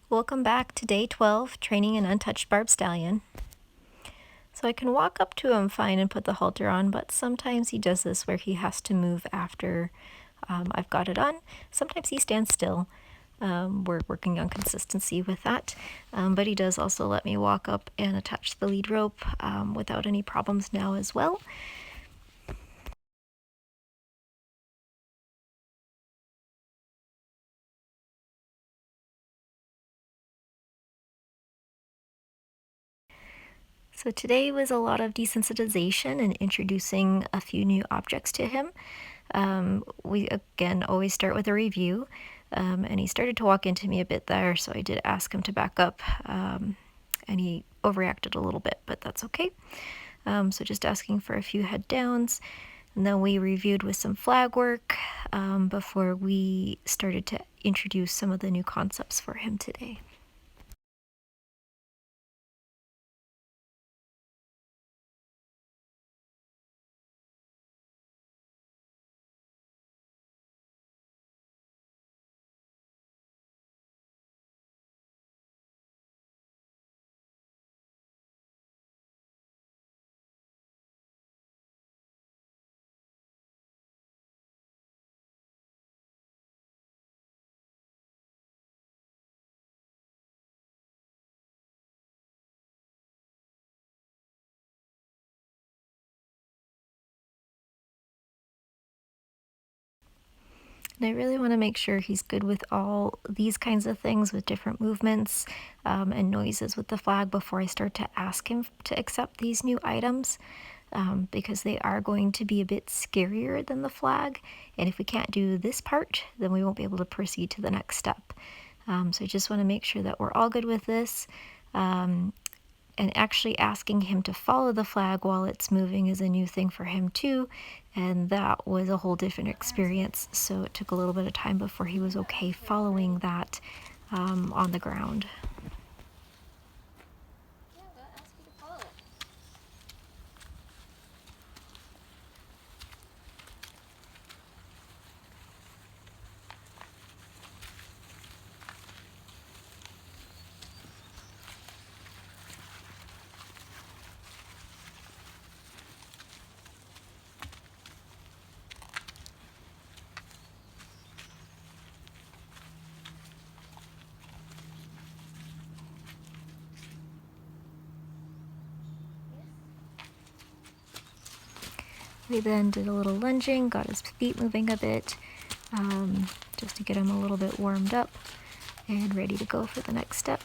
Welcome back to day 12, training an untouched Barb stallion. So I can walk up to him fine and put the halter on, but sometimes he does this where he has to move after I've got it on. Sometimes he stands still. We're working on consistency with that, but he does also let me walk up and attach the lead rope without any problems now as well. So today was a lot of desensitization and introducing a few new objects to him. We again always start with a review, and he started to walk into me a bit there, so I did ask him to back up, and he overreacted a little bit, but that's okay. So just asking for a few head downs, and then we reviewed with some flag work before we started to introduce some of the new concepts for him today. And I really want to make sure he's good with all these kinds of things with different movements and noises with the flag before I start to ask him to accept these new items, because they are going to be a bit scarier than the flag. And if we can't do this part, then we won't be able to proceed to the next step. So I just want to make sure that we're all good with this. And actually asking him to follow the flag while it's moving is a new thing for him too, and that was a whole different experience, so it took a little bit of time before he was okay following that on the ground. We then did a little lunging, got his feet moving a bit, just to get him a little bit warmed up and ready to go for the next step.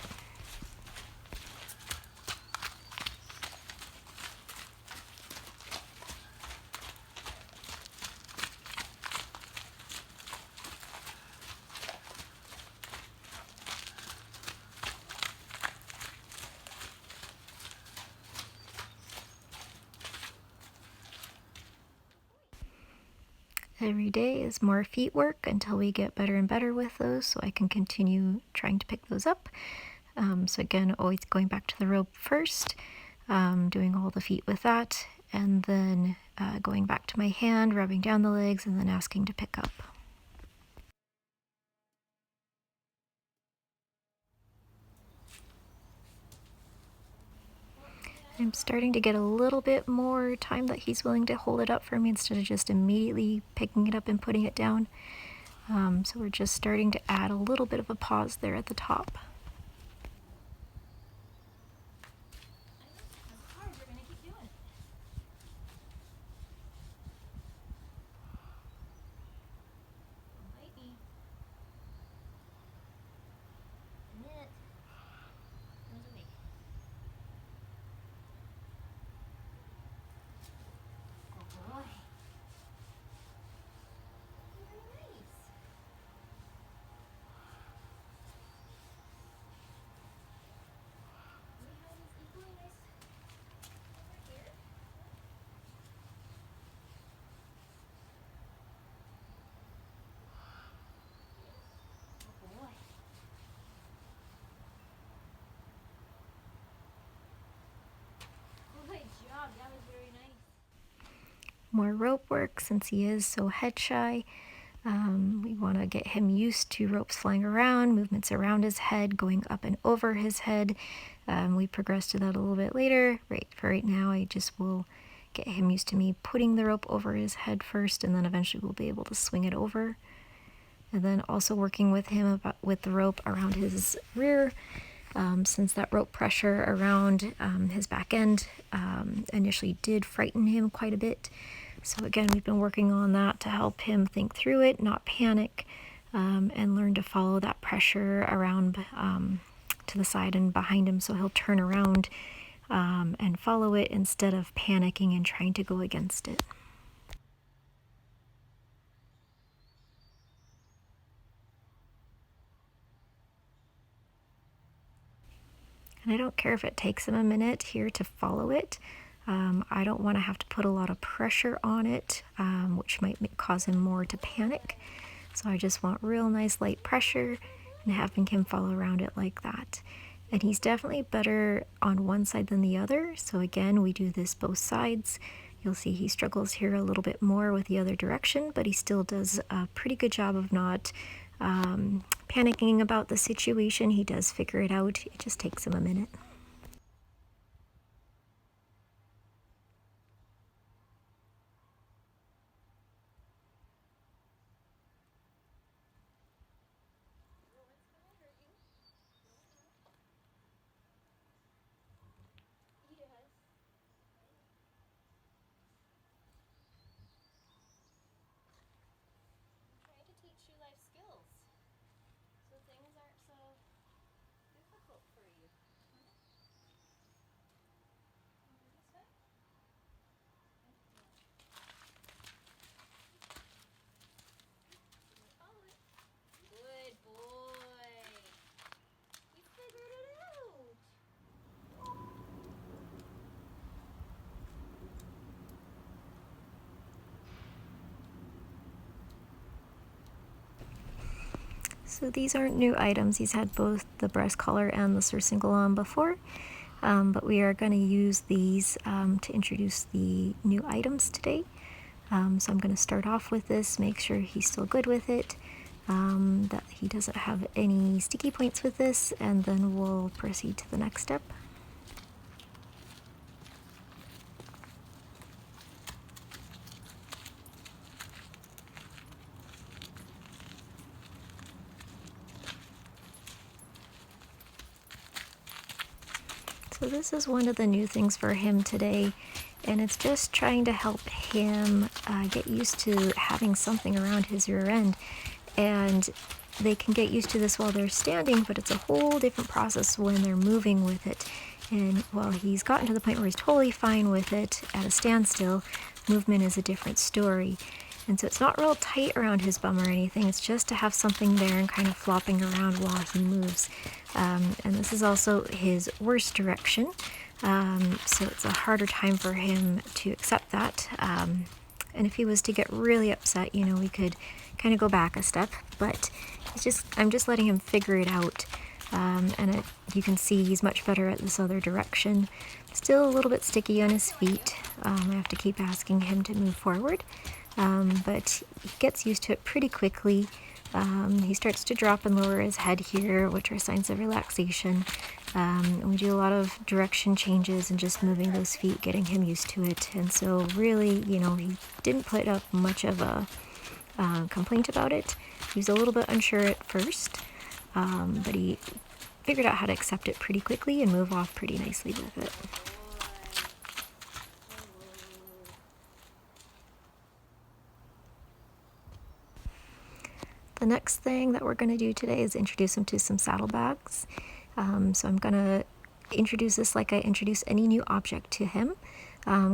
Every day is more feet work until we get better and better with those, so I can continue trying to pick those up. So again, always going back to the rope first, doing all the feet with that, and then going back to my hand, rubbing down the legs, and then asking to pick up. I'm starting to get a little bit more time that he's willing to hold it up for me instead of just immediately picking it up and putting it down. So we're just starting to add a little bit of a pause there at the top. more rope work since he is so head shy. We want to get him used to ropes flying around, movements around his head, going up and over his head. We progress to that a little bit later. For right now, I just will get him used to me putting the rope over his head first, and then eventually we'll be able to swing it over. And then also working with him with the rope around his rear, since that rope pressure around his back end initially did frighten him quite a bit. So again, we've been working on that to help him think through it, not panic, and learn to follow that pressure around to the side and behind him, so he'll turn around and follow it instead of panicking and trying to go against it. And I don't care if it takes him a minute here to follow it. I don't want to have to put a lot of pressure on it, which might cause him more to panic. So I just want real nice light pressure and having him follow around it like that. And he's definitely better on one side than the other. So again, we do this both sides. You'll see he struggles here a little bit more with the other direction, but he still does a pretty good job of not panicking about the situation. He does figure it out. It just takes him a minute. So these aren't new items. He's had both the breast collar and the surcingle on before, but we are going to use these to introduce the new items today. So I'm going to start off with this, make sure he's still good with it, that he doesn't have any sticky points with this, and then we'll proceed to the next step. So this is one of the new things for him today, and it's just trying to help him get used to having something around his rear end. And they can get used to this while they're standing, but it's a whole different process when they're moving with it. And while he's gotten to the point where he's totally fine with it at a standstill, movement is a different story. And so it's not real tight around his bum or anything. It's just to have something there and kind of flopping around while he moves. And this is also his worst direction. So it's a harder time for him to accept that. And if he was to get really upset, we could kind of go back a step. But I'm just letting him figure it out. You can see he's much better at this other direction. Still a little bit sticky on his feet. I have to keep asking him to move forward. But he gets used to it pretty quickly. He starts to drop and lower his head here, which are signs of relaxation. We do a lot of direction changes and just moving those feet, getting him used to it. And so really, he didn't put up much of a complaint about it. He was a little bit unsure at first, but he figured out how to accept it pretty quickly and move off pretty nicely with it. The next thing that we're going to do today is introduce him to some saddlebags. So I'm going to introduce this like I introduce any new object to him.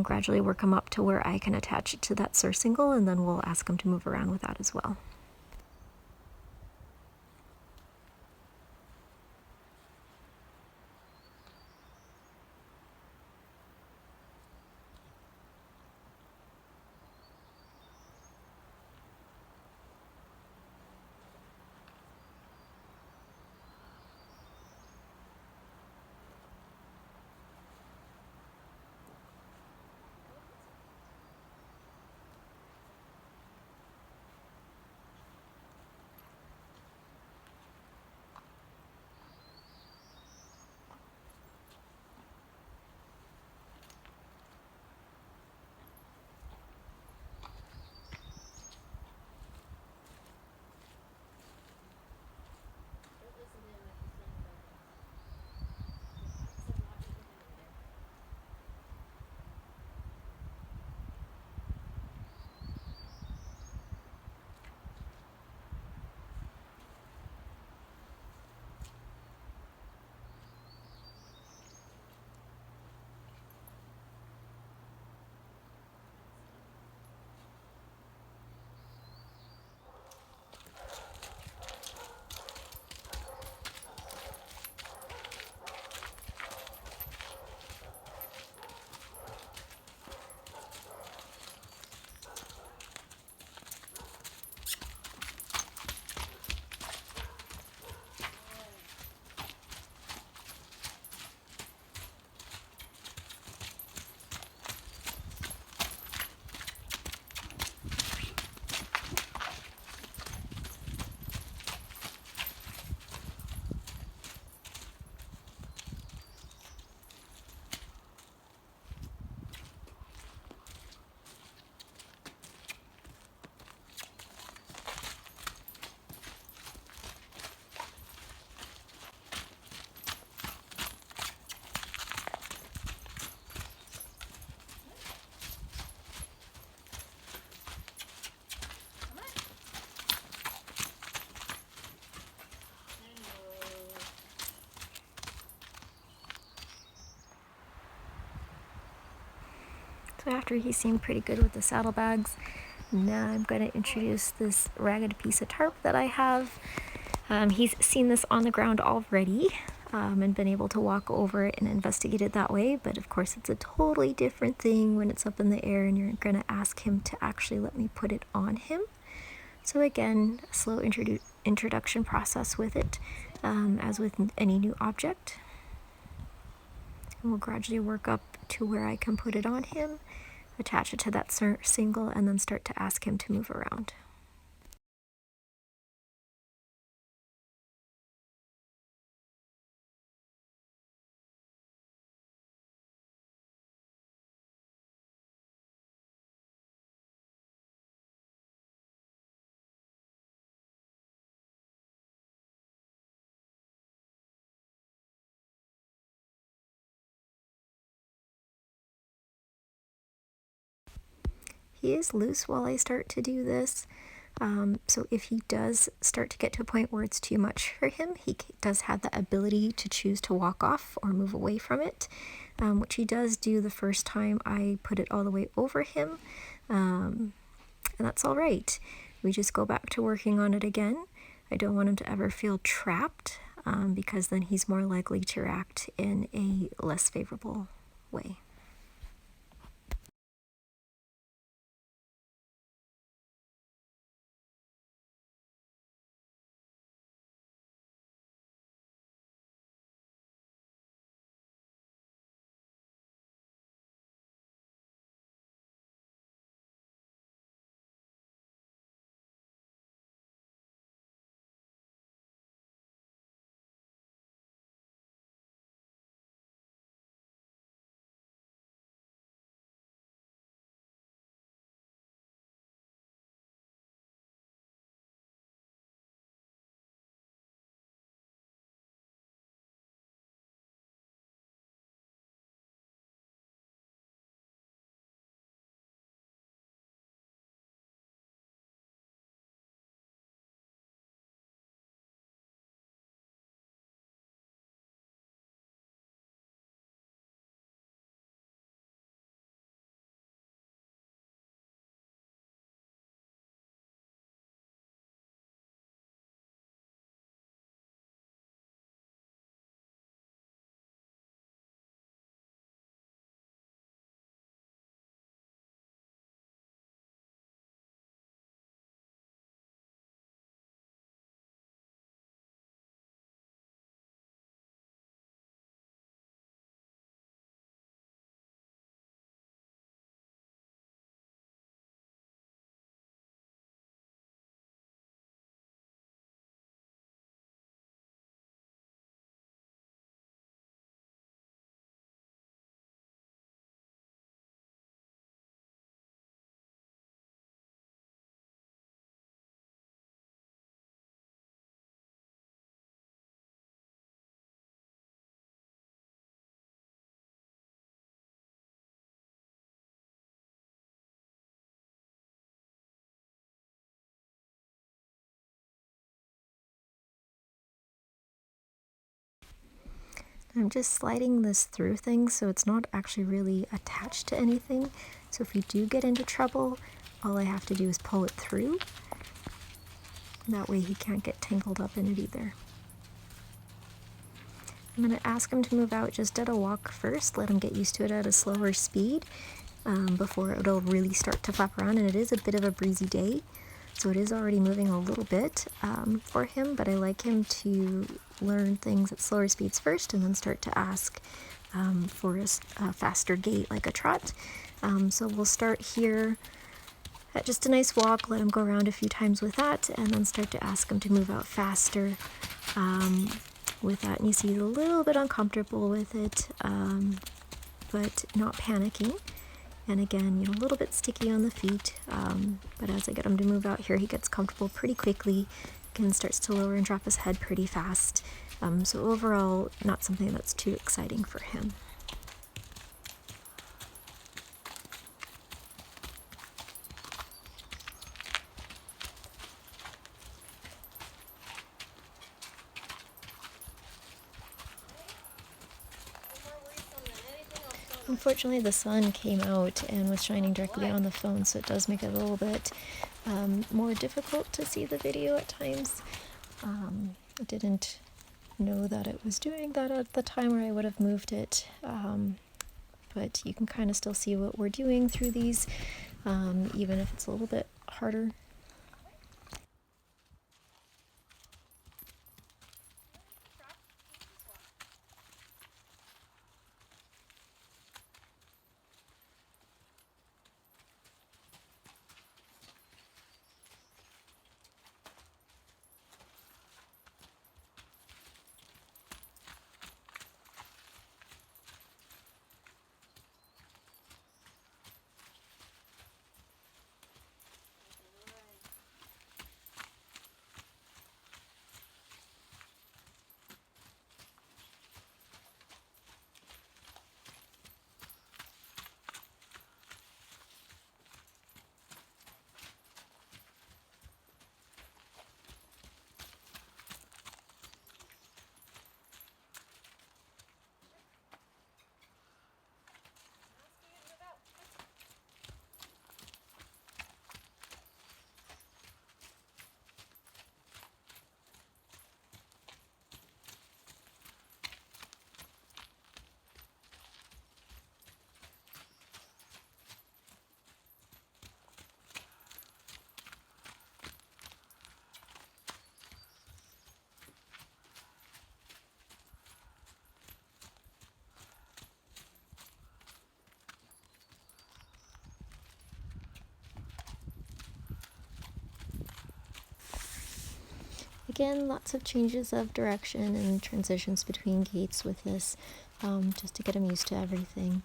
Gradually work him up to where I can attach it to that surcingle, and then we'll ask him to move around with that as well. So after he seemed pretty good with the saddlebags, now I'm going to introduce this ragged piece of tarp that I have. He's seen this on the ground already and been able to walk over it and investigate it that way, but of course it's a totally different thing when it's up in the air and you're going to ask him to actually let me put it on him. So again, a slow introduction process with it, as with any new object. And we'll gradually work up to where I can put it on him, attach it to that single, and then start to ask him to move around. He is loose while I start to do this, so if he does start to get to a point where it's too much for him, he does have the ability to choose to walk off or move away from it, which he does do the first time I put it all the way over him, and that's all right. We just go back to working on it again. I don't want him to ever feel trapped, because then he's more likely to react in a less favorable way. I'm just sliding this through things so it's not actually really attached to anything. So if we do get into trouble, all I have to do is pull it through. That way he can't get tangled up in it either. I'm going to ask him to move out just at a walk first, let him get used to it at a slower speed before it'll really start to flap around. And it is a bit of a breezy day, so it is already moving a little bit for him, but I like him to learn things at slower speeds first and then start to ask for a faster gait like a trot. So we'll start here at just a nice walk, let him go around a few times with that, and then start to ask him to move out faster with that. And you see he's a little bit uncomfortable with it, but not panicking. And again, a little bit sticky on the feet, but as I get him to move out here, he gets comfortable pretty quickly. Again, starts to lower and drop his head pretty fast. So overall, not something that's too exciting for him. Unfortunately, the sun came out and was shining directly on the phone, so it does make it a little bit more difficult to see the video at times. I didn't know that it was doing that at the time where I would have moved it, but you can kind of still see what we're doing through these, even if it's a little bit harder. Again, lots of changes of direction and transitions between gaits with this, just to get him used to everything.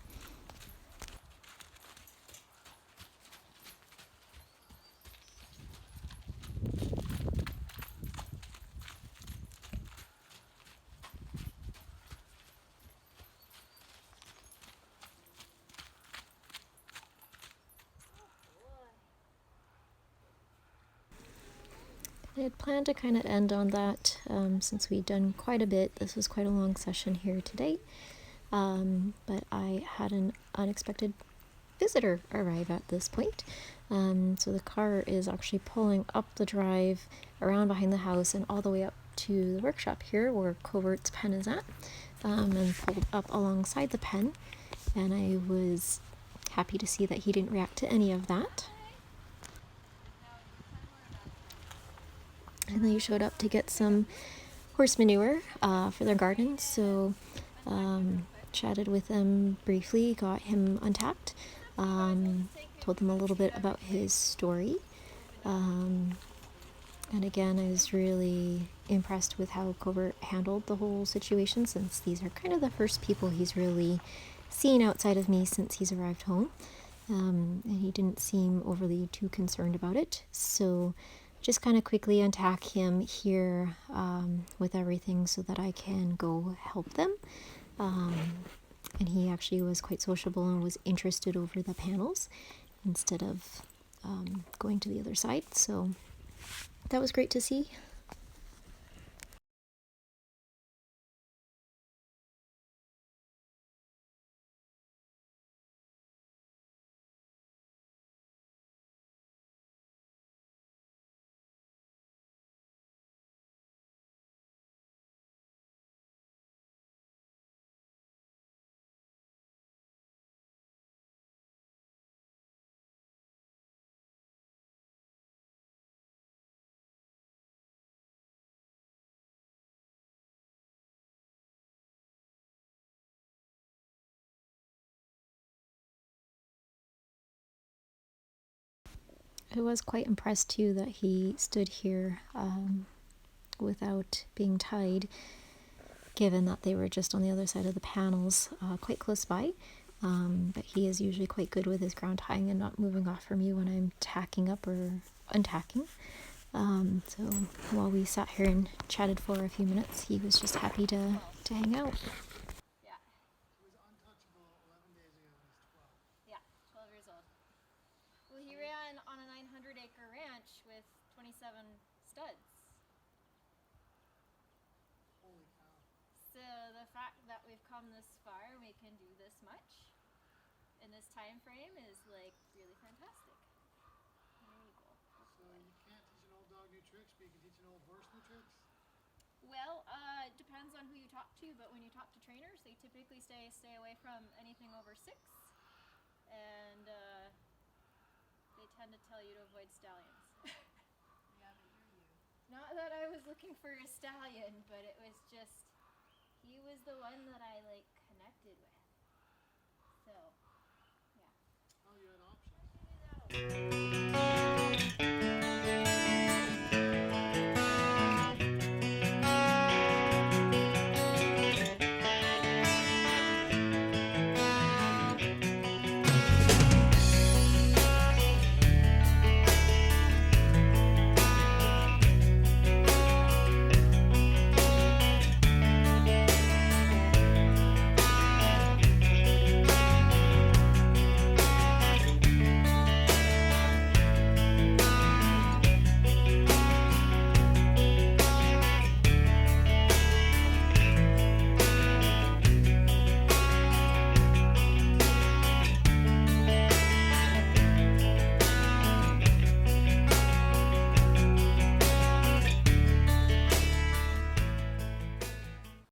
I had planned to kind of end on that, since we'd done quite a bit. This was quite a long session here today, but I had an unexpected visitor arrive at this point. So the car is actually pulling up the drive, around behind the house, and all the way up to the workshop here where Covert's pen is at, and pulled up alongside the pen, and I was happy to see that he didn't react to any of that. And they showed up to get some horse manure for their garden, so chatted with them briefly, got him untacked, told them a little bit about his story, and again, I was really impressed with how Covert handled the whole situation, since these are kind of the first people he's really seen outside of me since he's arrived home, and he didn't seem overly too concerned about it. So just kind of quickly untack him here with everything so that I can go help them. And he actually was quite sociable and was interested over the panels instead of going to the other side. So that was great to see. I was quite impressed too that he stood here without being tied, given that they were just on the other side of the panels, quite close by. But he is usually quite good with his ground tying and not moving off from you when I'm tacking up or untacking. So while we sat here and chatted for a few minutes, he was just happy to hang out. Yeah. He was untouchable 11 days ago when he was 12. Yeah, 12 years old. Well, he ran on a 900-acre ranch with 27 studs. Holy cow. So the fact that we've come this far and we can do this much in this time frame is like really fantastic. There you go. So you can't teach an old dog new tricks, but you can teach an old horse new tricks? Well, it depends on who you talk to, but when you talk to trainers, they typically stay away from anything over 6, and they tend to tell you to avoid stallions. Yeah, but you're you. Not that I was looking for a stallion, but it was just, he was the one that I like connected with. So, yeah. Oh, you had options.